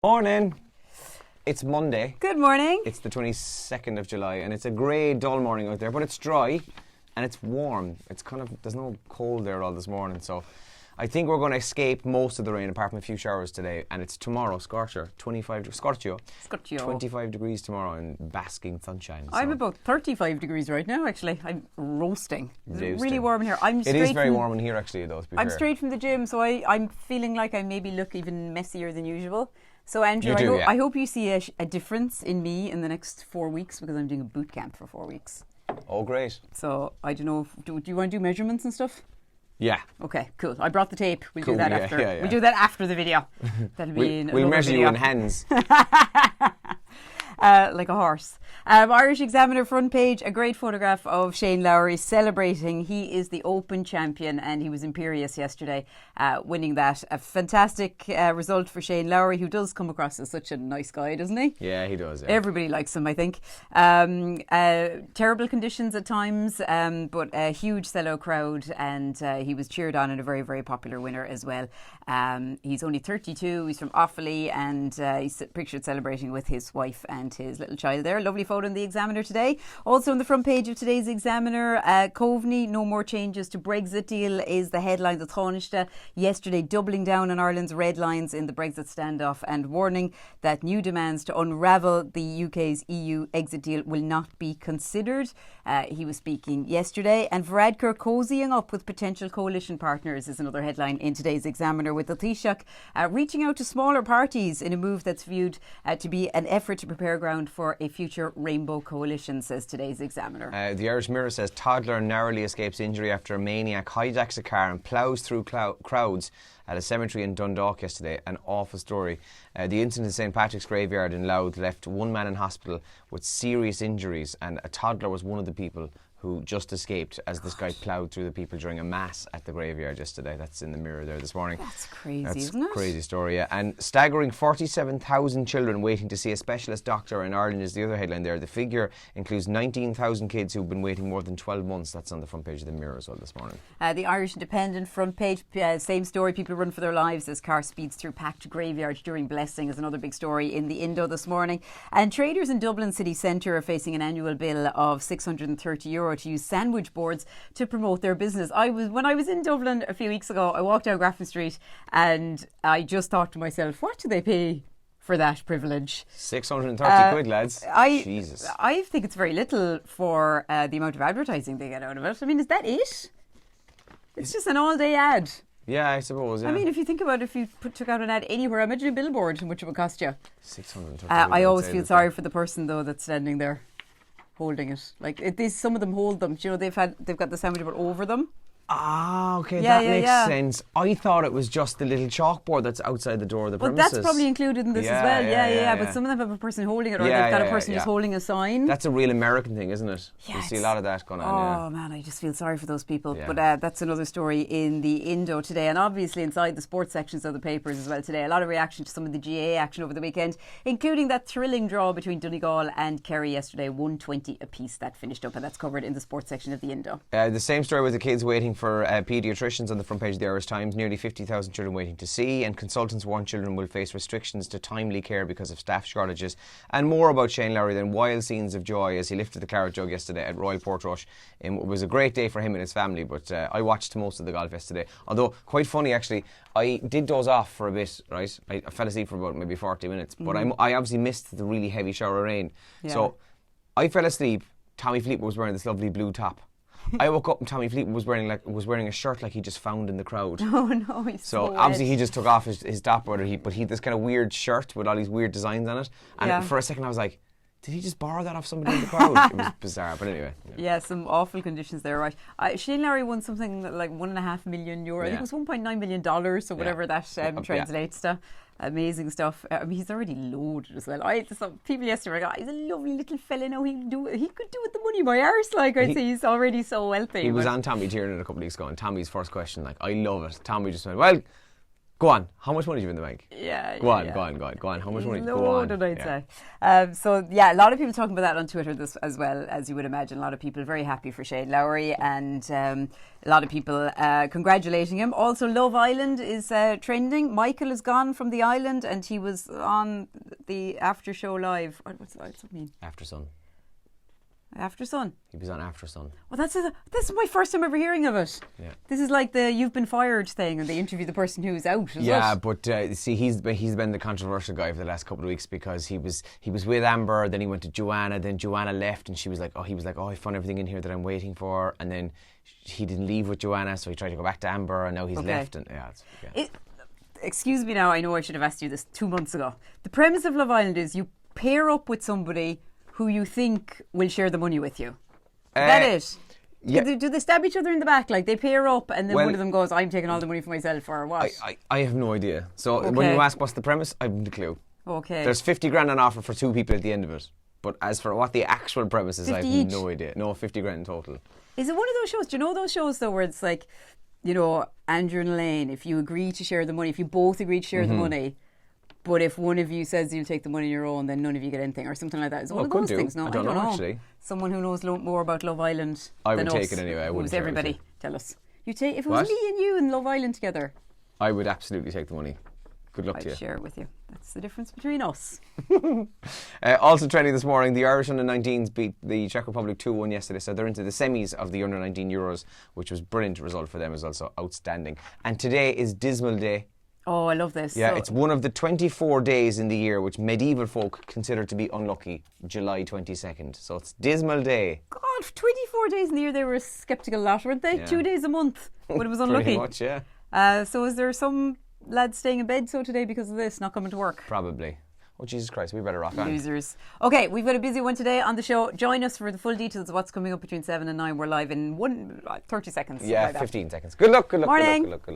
Morning. It's Monday. Good morning. It's the 22nd of July and it's a grey, dull morning out there, but it's dry and it's warm. It's there's no cold there all this morning, so I think we're going to escape most of the rain apart from a few showers today, and it's tomorrow, Scorcher, 25 degrees tomorrow and basking sunshine. I'm about 35 degrees right now, actually. I'm roasting. It's really warm in here. It is very warm in here, actually, though, to be fair. I'm straight from the gym, so I'm feeling like I maybe look even messier than usual. So, Andrew, I hope you see a difference in me in the next 4 weeks, because I'm doing a boot camp for 4 weeks. Oh, great. So, I don't know, do you want to do measurements and stuff? Yeah. Okay, cool. I brought the tape. We'll cool, do that after. Yeah. We'll do that after the video. That'll be we'll measure video. You in hands. Like a horse. Irish Examiner front page, a great photograph of Shane Lowry celebrating. He is the Open champion and he was imperious yesterday, winning that. A fantastic result for Shane Lowry, who does come across as such a nice guy, doesn't he? Yeah, he does. Yeah. Everybody likes him, I think. Terrible conditions at times, but a huge sellout crowd, and he was cheered on, and a very, very popular winner as well. He's only 32, he's from Offaly, and he's pictured celebrating with his wife and his little child there. Lovely photo in the Examiner today. Also on the front page of today's Examiner, Coveney, no more changes to Brexit deal is the headline. The Taoiseach yesterday doubling down on Ireland's red lines in the Brexit standoff and warning that new demands to unravel the UK's EU exit deal will not be considered. He was speaking yesterday. And Varadkar cozying up with potential coalition partners is another headline in today's Examiner, with the Taoiseach reaching out to smaller parties in a move that's viewed to be an effort to prepare ground for a future rainbow coalition, says today's Examiner. The Irish Mirror says toddler narrowly escapes injury after a maniac hijacks a car and ploughs through crowds at a cemetery in Dundalk yesterday. An awful story. The incident in St Patrick's Graveyard in Louth left one man in hospital with serious injuries, and a toddler was one of the people who just escaped as this guy ploughed through the people during a mass at the graveyard yesterday. That's in the Mirror there this morning. That's crazy, isn't it? That's a crazy story, yeah. And staggering 47,000 children waiting to see a specialist doctor in Ireland is the other headline there. The figure includes 19,000 kids who've been waiting more than 12 months. That's on the front page of the Mirror as well this morning. The Irish Independent front page, same story. People run for their lives as car speeds through packed graveyards during blessing is another big story in the Indo this morning. And traders in Dublin city centre are facing an annual bill of €630 to use sandwich boards to promote their business. When I was in Dublin a few weeks ago, I walked down Grafton Street and I just thought to myself, what do they pay for that privilege? 630 quid, lads. Jesus. I think it's very little for the amount of advertising they get out of it. I mean, is that it? It's just an all-day ad. Yeah, I suppose, yeah. I mean, if you think about it, if you took out an ad anywhere, imagine a billboard and much it would cost you. 630 I always feel sorry for the person, though, that's standing there holding it. Like, some of them hold them. Do you know, they've got the sandwich board over them. Ah, okay, that makes sense. I thought it was just the little chalkboard that's outside the door of the premises. Well, that's probably included in this as well. Yeah. But some of them have a person holding it, or they've got a person just holding a sign. That's a real American thing, isn't it? Yeah, you see a lot of that going on. Oh man, I just feel sorry for those people. Yeah. But that's another story in the Indo today, and obviously inside the sports sections of the papers as well today. A lot of reaction to some of the GAA action over the weekend, including that thrilling draw between Donegal and Kerry yesterday, 120 apiece. That finished up, and that's covered in the sports section of the Indo. The same story with the kids waiting for paediatricians on the front page of the Irish Times. Nearly 50,000 children waiting to see, and consultants warn children will face restrictions to timely care because of staff shortages. And more about Shane Lowry than wild scenes of joy as he lifted the claret jug yesterday at Royal Portrush. It was a great day for him and his family, but I watched most of the golf yesterday. Although, quite funny actually, I did doze off for a bit, right? I fell asleep for about maybe 40 minutes, but I obviously missed the really heavy shower of rain. Yeah. So I fell asleep. Tommy Fleetwood was wearing this lovely blue top. I woke up and Tommy Fleetwood was wearing a shirt like he just found in the crowd. Oh no, he's so obviously he just took off his top, but he had this kind of weird shirt with all these weird designs on it. And for a second I was like, did he just borrow that off somebody in the crowd? It was bizarre, but anyway. Yeah, some awful conditions there, right? Shane Lowry won something like €1.5 million. I think it was $1.9 million, so whatever that translates to. Amazing stuff. I mean, he's already loaded as well. I saw people yesterday were like, he's a lovely little fella now. He could do with the money my arse. Like, I'd say he's already so wealthy. He was on Tommy Tiernan a couple of weeks ago, and Tommy's first question, like, I love it. Tommy just went, well, Go on. How much money do you have in the bank? Yeah. Go on. How much money? Go on. Loaded, I'd say. So, yeah, a lot of people talking about that on Twitter as well, as you would imagine. A lot of people very happy for Shane Lowry, and a lot of people congratulating him. Also, Love Island is trending. Michael is gone from the island, and he was on the After Show Live. What's that mean? After Sun. After Sun. He was on After Sun. Well, this is my first time ever hearing of it. Yeah. This is like the "you've been fired" thing, and they interview the person who's out. Yeah, but see, he's been the controversial guy for the last couple of weeks because he was with Amber, then he went to Joanna, then Joanna left, and he was like, I found everything in here that I'm waiting for, and then he didn't leave with Joanna, so he tried to go back to Amber, and now he's left, and excuse me now, I know I should have asked you this 2 months ago. The premise of Love Island is you pair up with somebody who you think will share the money with you. Is that it? Yeah. Do they stab each other in the back? Like they pair up and then one of them goes, I'm taking all the money for myself, or what? I have no idea. So when you ask what's the premise, I haven't a clue. Okay. There's 50 grand on offer for 2 people at the end of it. But as for what the actual premise is, I have each? no idea. No, 50 grand in total. Is it one of those shows? Do you know those shows though where it's like, you know, Andrew and Elaine, if you agree to share the money, if you both agree to share the money, but if one of you says you'll take the money on your own, then none of you get anything, or something like that. Is it one of those things? No, I don't know. Actually. Someone who knows more about Love Island I than would us. take it anyway. I wouldn't. Who's everybody? Tell us. You take if it was me and you in Love Island together. I would absolutely take the money. Good luck to you. I'd share it with you. That's the difference between us. Also trending this morning, the Irish under-19s beat the Czech Republic 2-1 yesterday, so they're into the semis of the under-19 Euros, which was a brilliant result for them, is also outstanding. And today is Dismal Day. Oh, I love this. Yeah, it's one of the 24 days in the year which medieval folk consider to be unlucky, July 22nd. So it's Dismal Day. God, 24 days in the year, they were a sceptical lot, weren't they? Yeah. 2 days a month when it was unlucky. Pretty much, yeah. So is there some lads staying in bed so today because of this, not coming to work? Probably. Oh, Jesus Christ, we better rock on. Losers. Okay, we've got a busy one today on the show. Join us for the full details of what's coming up between 7 and 9. We're live in 30 seconds. Yeah, 15 seconds. Good luck, good luck, Morning. Good luck.